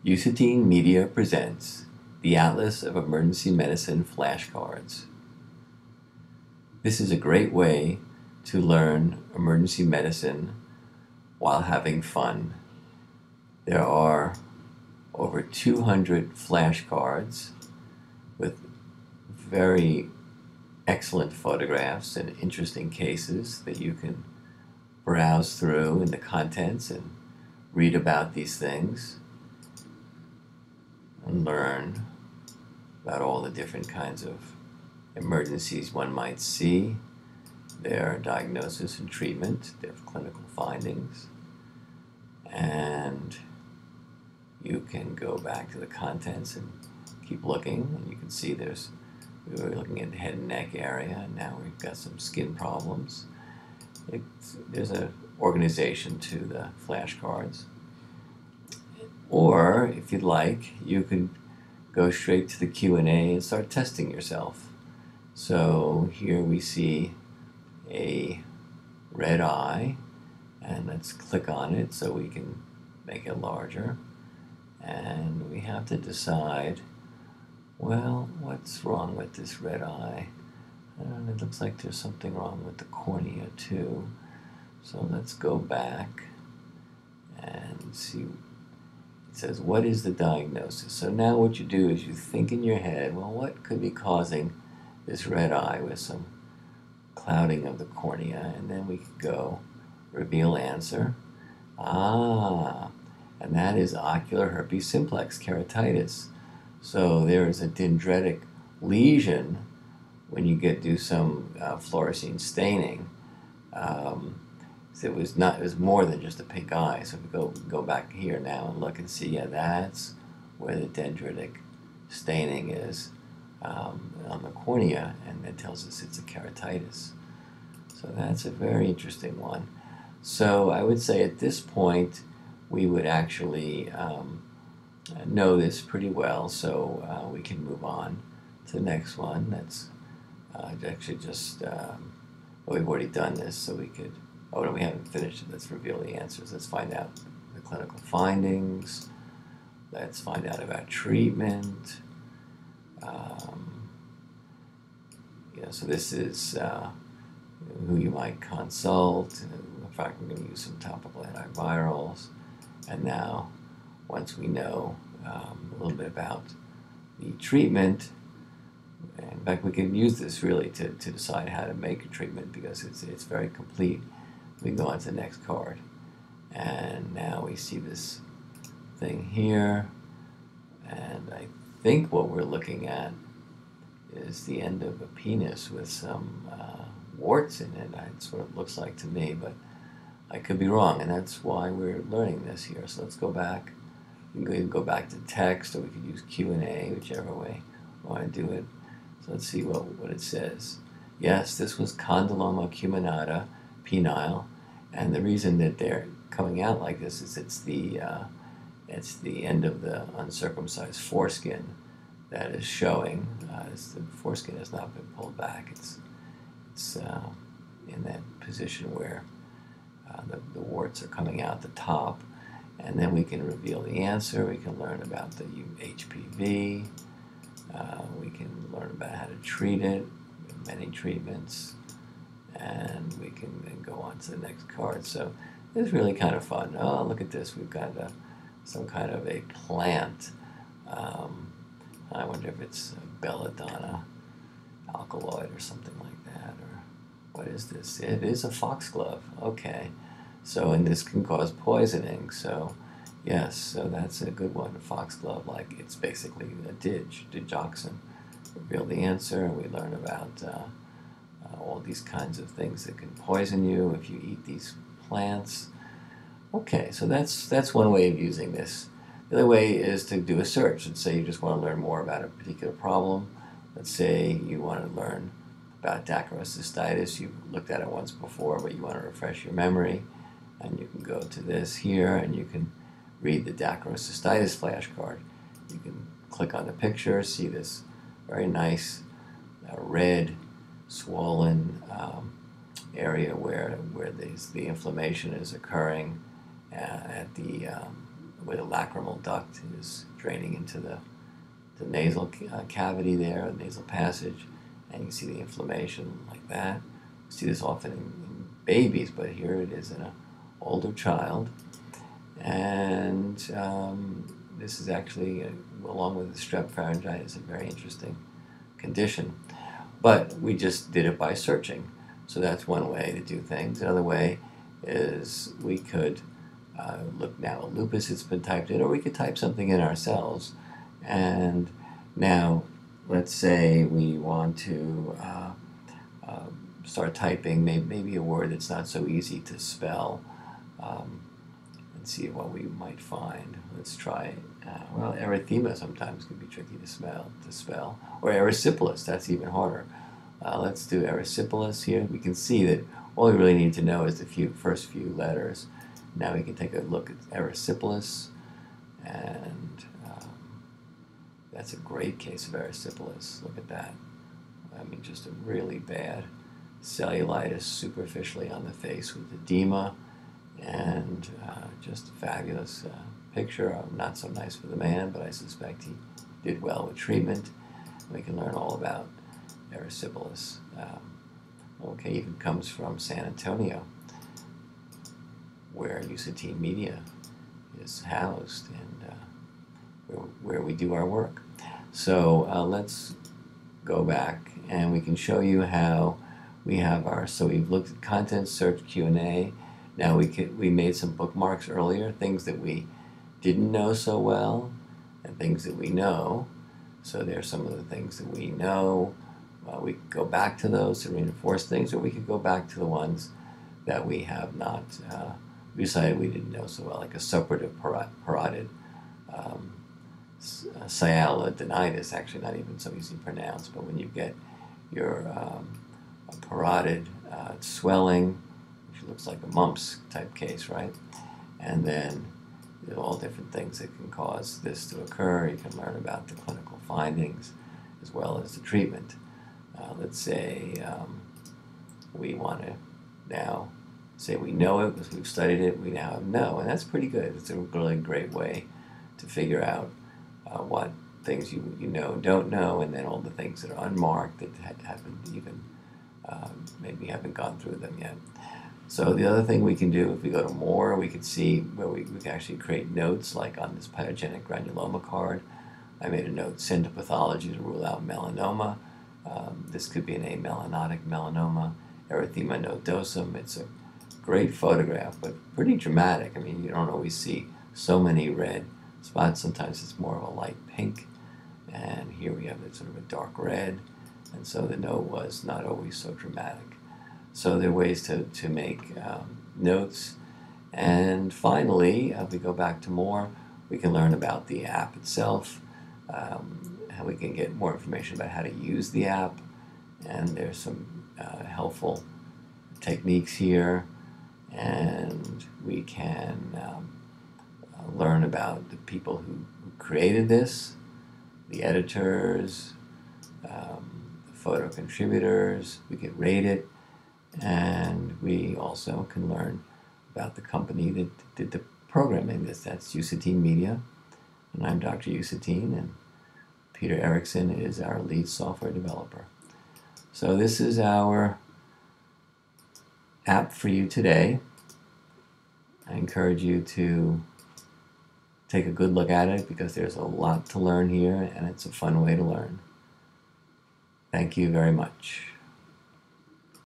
Usatine Media presents the Atlas of Emergency Medicine Flashcards. This is a great way to learn emergency medicine while having fun. There are over 200 flashcards with very excellent photographs and interesting cases that you can browse through in the contents and read about these things and learn about all the different kinds of emergencies one might see, their diagnosis and treatment, their clinical findings, and you can go back to the contents and keep looking, and you can see we were looking at the head and neck area, and now we've got some skin problems. There's an organization to the flashcards. Or, if you'd like, you could go straight to the Q&A and start testing yourself. So here we see a red eye, and let's click on it so we can make it larger. And we have to decide, well, what's wrong with this red eye? It looks like there's something wrong with the cornea too. So let's go back and see. It says, what is the diagnosis? So now what you do is you think in your head, well, what could be causing this red eye with some clouding of the cornea? And then we could go reveal answer. And that is ocular herpes simplex keratitis. So there is a dendritic lesion when you do some fluorescein staining. It was more than just a pink eye. So if we go back here now and look and see, yeah, that's where the dendritic staining is on the cornea, and that tells us it's a keratitis. So that's a very interesting one. So I would say at this point we would actually know this pretty well, so we can move on to the next one. That's actually just, well, we've already done this, so we could, oh no, we haven't finished it. Let's reveal the answers. Let's find out the clinical findings. Let's find out about treatment. So this is who you might consult. In fact, we're going to use some topical antivirals. And now, once we know a little bit about the treatment, in fact, we can use this really to decide how to make a treatment because it's very complete. We go on to the next card. And now we see this thing here. And I think what we're looking at is the end of a penis with some warts in it. That's what it looks like to me, but I could be wrong, and that's why we're learning this here. So let's go back. We can go back to text, or we could use Q&A, whichever way we want to do it. So let's see what it says. Yes, this was condyloma acuminata penile, and the reason that they're coming out like this is it's the end of the uncircumcised foreskin that is showing. The foreskin has not been pulled back. It's in that position where the warts are coming out the top, and then we can reveal the answer. We can learn about the HPV. We can learn about how to treat it, many treatments, and we can then go on to the next card. So it's really kind of fun. Oh, look at this. We've got some kind of a plant. I wonder if it's belladonna alkaloid or something like that, or what is this? It is a foxglove. Okay. So, and this can cause poisoning. So, yes, so that's a good one. A foxglove, like it's basically a digoxin. Reveal the answer, and we learn about all these kinds of things that can poison you if you eat these plants. Okay, so that's one way of using this. The other way is to do a search. Let's say you just want to learn more about a particular problem. Let's say you want to learn about dacrocystitis. You've looked at it once before, but you want to refresh your memory. And you can go to this here, and you can read the dacrocystitis flashcard. You can click on the picture, see this very nice red, swollen area where the inflammation is occurring at the where the lacrimal duct is draining into the nasal cavity there, the nasal passage, and you see the inflammation like that. You see this often in babies, but here it is in an older child. And this is actually, along with the strep pharyngitis, a very interesting condition. But we just did it by searching. So that's one way to do things. Another way is we could look now at lupus, it's been typed in, or we could type something in ourselves. And now, let's say we want to start typing maybe a word that's not so easy to spell, and see what we might find. Let's try, well, erythema sometimes can be tricky to spell, or erysipelas, that's even harder. Let's do erysipelas here. We can see that all we really need to know is the first few letters. Now we can take a look at erysipelas, and that's a great case of erysipelas. Look at that. I mean, just a really bad cellulitis superficially on the face with edema, and just a fabulous picture. Not so nice for the man, but I suspect he did well with treatment. We can learn all about erysipelas. Okay, even comes from San Antonio, where Usatine Media is housed, and where we do our work. So let's go back, and we can show you how we have so we've looked at content, search, Q&A. Now we made some bookmarks earlier, things that we didn't know so well, and things that we know. So there's some of the things that we know. We could go back to those to reinforce things, or we could go back to the ones that we have not, we decided we didn't know so well, like a suppurative parotid sialadenitis, actually not even so easy to pronounce, but when you get your parotid swelling, which looks like a mumps type case, right? And then there are all different things that can cause this to occur. You can learn about the clinical findings as well as the treatment. Let's say we want to now say we know it because we've studied it, we now know, and that's pretty good. It's a really great way to figure out what things you know and don't know, and then all the things that are unmarked that haven't even, maybe haven't gone through them yet. So the other thing we can do, if we go to more, we can see where we can actually create notes, like on this pyogenic granuloma card. I made a note, send to pathology to rule out melanoma. This could be an amelanotic melanoma, erythema nodosum. It's a great photograph, but pretty dramatic. I mean, you don't always see so many red spots. Sometimes it's more of a light pink, and here we have sort of a dark red, and so the note was not always so dramatic. So there are ways to make notes. And finally, if we go back to more, we can learn about the app itself, how we can get more information about how to use the app, and there's some helpful techniques here, and we can learn about the people who created this, the editors, the photo contributors. We can rate it, and we also can learn about the company that did the programming. That's Usatine Media, and I'm Dr. Usatine, and Peter Erickson is our lead software developer. So this is our app for you today. I encourage you to take a good look at it because there's a lot to learn here, and it's a fun way to learn. Thank you very much.